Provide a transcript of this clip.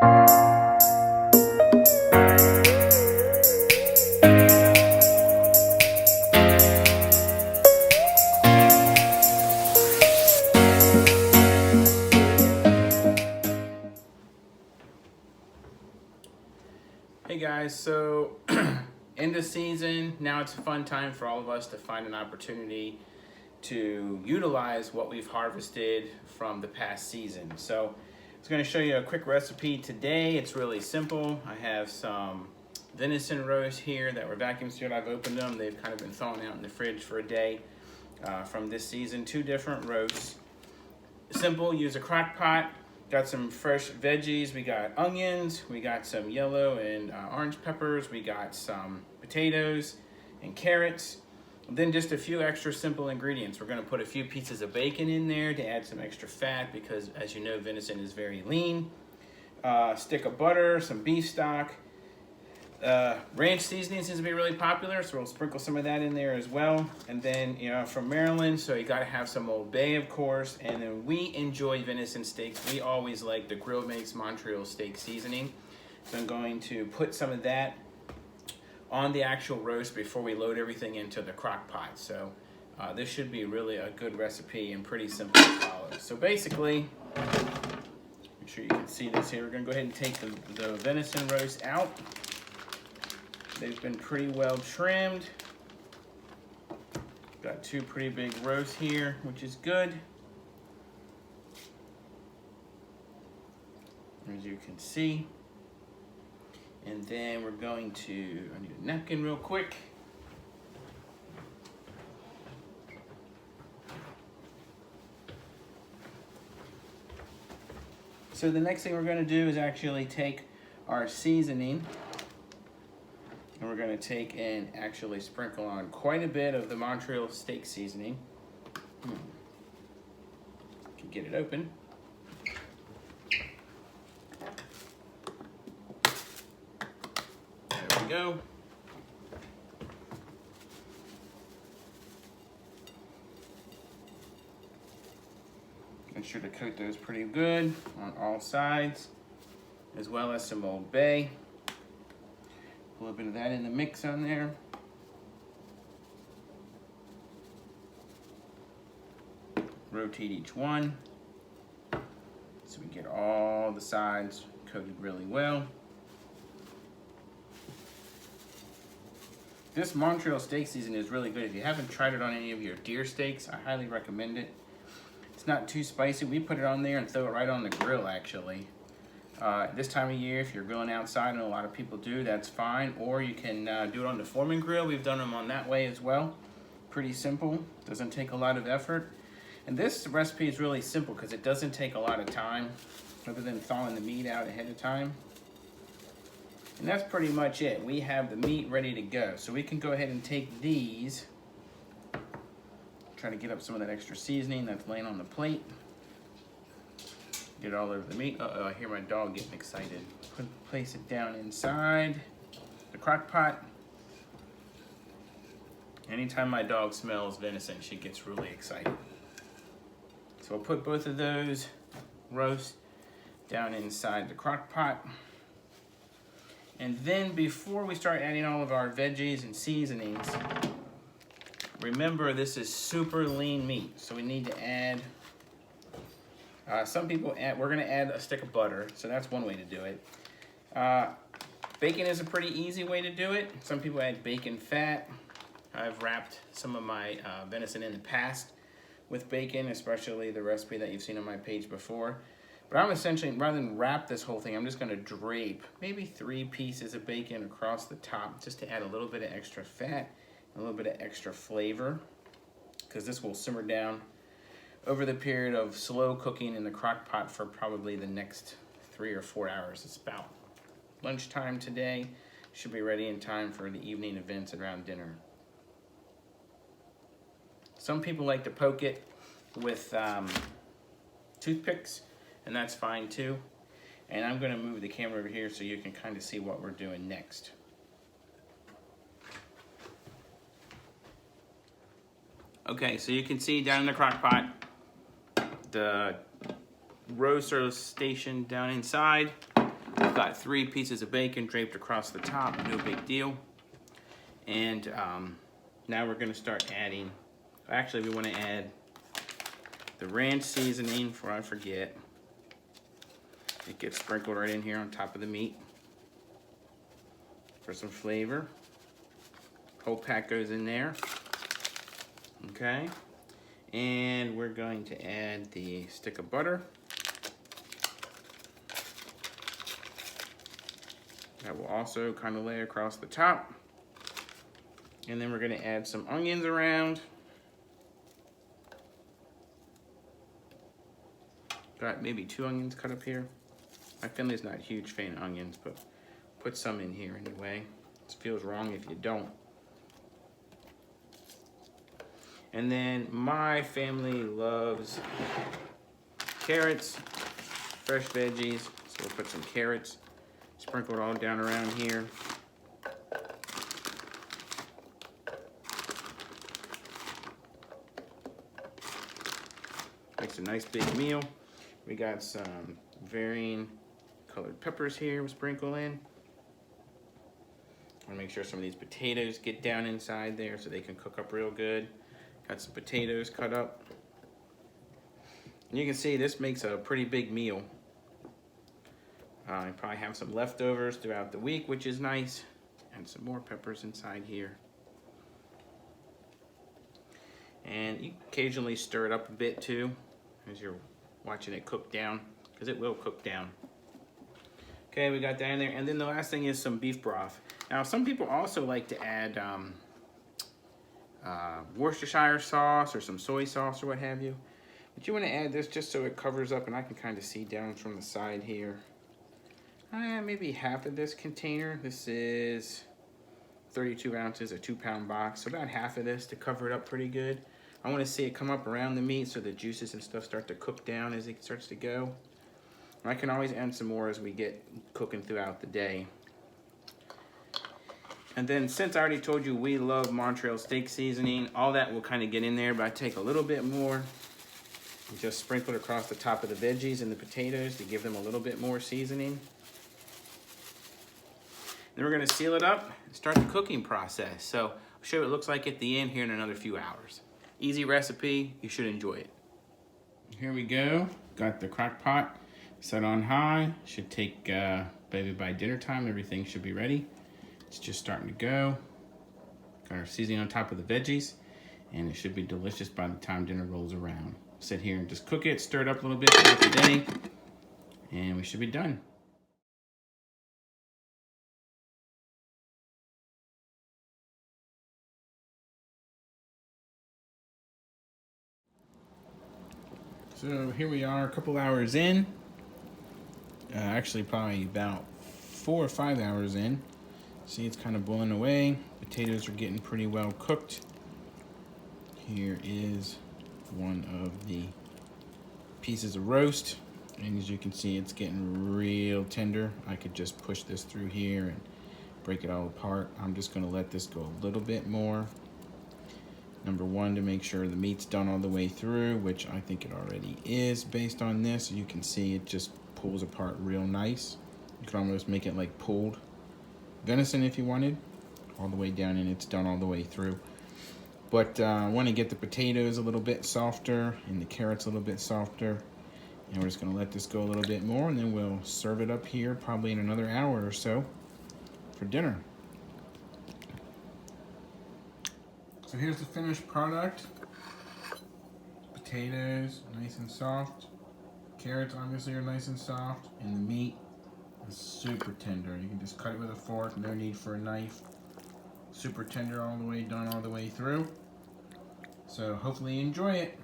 Hey guys, so end of season, now it's a fun time for all of us to find an opportunity to utilize what we've harvested from the past season. So I was going to show you a quick recipe today. It's really simple. I have some venison roast here that were vacuum sealed. I've opened them. They've kind of been thawing out in the fridge for a day from this season. 2 different roasts. Simple, use a crock pot. Got some fresh veggies. We got onions, we got some yellow and orange peppers, we got some potatoes and carrots. And then just a few extra simple ingredients. We're gonna put a few pieces of bacon in there to add some extra fat because, as you know, venison is very lean. Stick of butter, some beef stock. Ranch seasoning seems to be really popular, so we'll sprinkle some of that in there as well. And then, you know, from Maryland, so you gotta have some Old Bay, of course. And then we enjoy venison steaks. We always like the Grill Makes Montreal steak seasoning. So I'm going to put some of that on the actual roast before we load everything into the crock pot. So this should be really a good recipe and pretty simple to follow. So basically, make sure you can see this here. We're gonna go ahead and take the venison roast out. They've been pretty well trimmed. Got 2 pretty big roasts here, which is good. As you can see. And then we're going to, I need a napkin real quick. So the next thing we're gonna do is actually take our seasoning, and we're gonna take and actually sprinkle on quite a bit of the Montreal steak seasoning. Can get it open. There we go. Make sure to coat those pretty good on all sides, as well as some Old Bay. A little bit of that in the mix on there. Rotate each one so we get all the sides coated really well. This Montreal steak season is really good. If you haven't tried it on any of your deer steaks, I highly recommend it. It's not too spicy. We put it on there and throw it right on the grill, actually. This time of year, if you're grilling outside, and a lot of people do, that's fine. Or you can do it on the Foreman grill. We've done them on that way as well. Pretty simple, doesn't take a lot of effort. And this recipe is really simple because it doesn't take a lot of time other than thawing the meat out ahead of time. And that's pretty much it. We have the meat ready to go. So we can go ahead and take these. Try to get up some of that extra seasoning that's laying on the plate. Get it all over the meat. Uh-oh, I hear my dog getting excited. Place it down inside the crock pot. Anytime my dog smells venison, she gets really excited. So I'll put both of those roasts down inside the crock pot. And then before we start adding all of our veggies and seasonings, remember this is super lean meat. So we need to add some people add, we're gonna add a stick of butter, so that's one way to do it. Bacon is a pretty easy way to do it. Some people add bacon fat. I've wrapped some of my venison in the past with bacon, especially the recipe that you've seen on my page before. But I'm essentially, rather than wrap this whole thing, I'm just gonna drape maybe 3 pieces of bacon across the top just to add a little bit of extra fat, a little bit of extra flavor, because this will simmer down over the period of slow cooking in the crock pot for probably the next 3 or 4 hours. It's about lunchtime today. Should be ready in time for the evening events around dinner. Some people like to poke it with toothpicks, and that's fine too. And I'm gonna move the camera over here so you can kind of see what we're doing next. Okay, so you can see down in the crock pot, the roaster station down inside. I've got 3 pieces of bacon draped across the top, no big deal. And now we're gonna start adding, actually we wanna add the ranch seasoning before I forget. It gets sprinkled right in here on top of the meat for some flavor. Whole pack goes in there. Okay. And we're going to add the stick of butter. That will also kind of lay across the top. And then we're gonna add some onions around. Got maybe 2 onions cut up here. My family's not a huge fan of onions, but put some in here anyway. It feels wrong if you don't. And then my family loves carrots, fresh veggies. So we'll put some carrots sprinkled all down around here. Makes a nice big meal. We got some varying colored peppers here, we'll sprinkle in. I wanna make sure some of these potatoes get down inside there so they can cook up real good. Got some potatoes cut up. And you can see this makes a pretty big meal. I probably have some leftovers throughout the week, which is nice. And some more peppers inside here. And you occasionally stir it up a bit too, as you're watching it cook down, because it will cook down. Okay, we got that in there. And then the last thing is some beef broth. Now, some people also like to add Worcestershire sauce or some soy sauce or what have you. But you want to add this just so it covers up, and I can kind of see down from the side here. Maybe half of this container. This is 32 ounces, a 2-pound box. So about half of this to cover it up pretty good. I want to see it come up around the meat so the juices and stuff start to cook down as it starts to go. I can always add some more as we get cooking throughout the day. And then since I already told you we love Montreal steak seasoning, all that will kind of get in there, but I take a little bit more and just sprinkle it across the top of the veggies and the potatoes to give them a little bit more seasoning. Then we're gonna seal it up and start the cooking process. So I'll show you what it looks like at the end here in another few hours. Easy recipe, you should enjoy it. Here we go, got the crock pot set on high. Should take, maybe by dinner time, everything should be ready. It's just starting to go. Got our seasoning on top of the veggies, and it should be delicious by the time dinner rolls around. Sit here and just cook it, stir it up a little bit throughout the day, and we should be done. So here we are, a couple hours in. Actually, probably about 4 or 5 hours in. See, it's kind of boiling away. Potatoes are getting pretty well cooked. Here is one of the pieces of roast. And as you can see, it's getting real tender. I could just push this through here and break it all apart. I'm just gonna let this go a little bit more. Number one, to make sure the meat's done all the way through, which I think it already is based on this. You can see it just pulls apart real nice. You can almost make it like pulled venison if you wanted, all the way down, and it's done all the way through. But I want to get the potatoes a little bit softer and the carrots a little bit softer. And we're just gonna let this go a little bit more, and then we'll serve it up here probably in another hour or so for dinner. So here's the finished product. Potatoes, nice and soft. Carrots obviously are nice and soft, and the meat is super tender. You can just cut it with a fork, no need for a knife. Super tender all the way, done all the way through. So hopefully you enjoy it.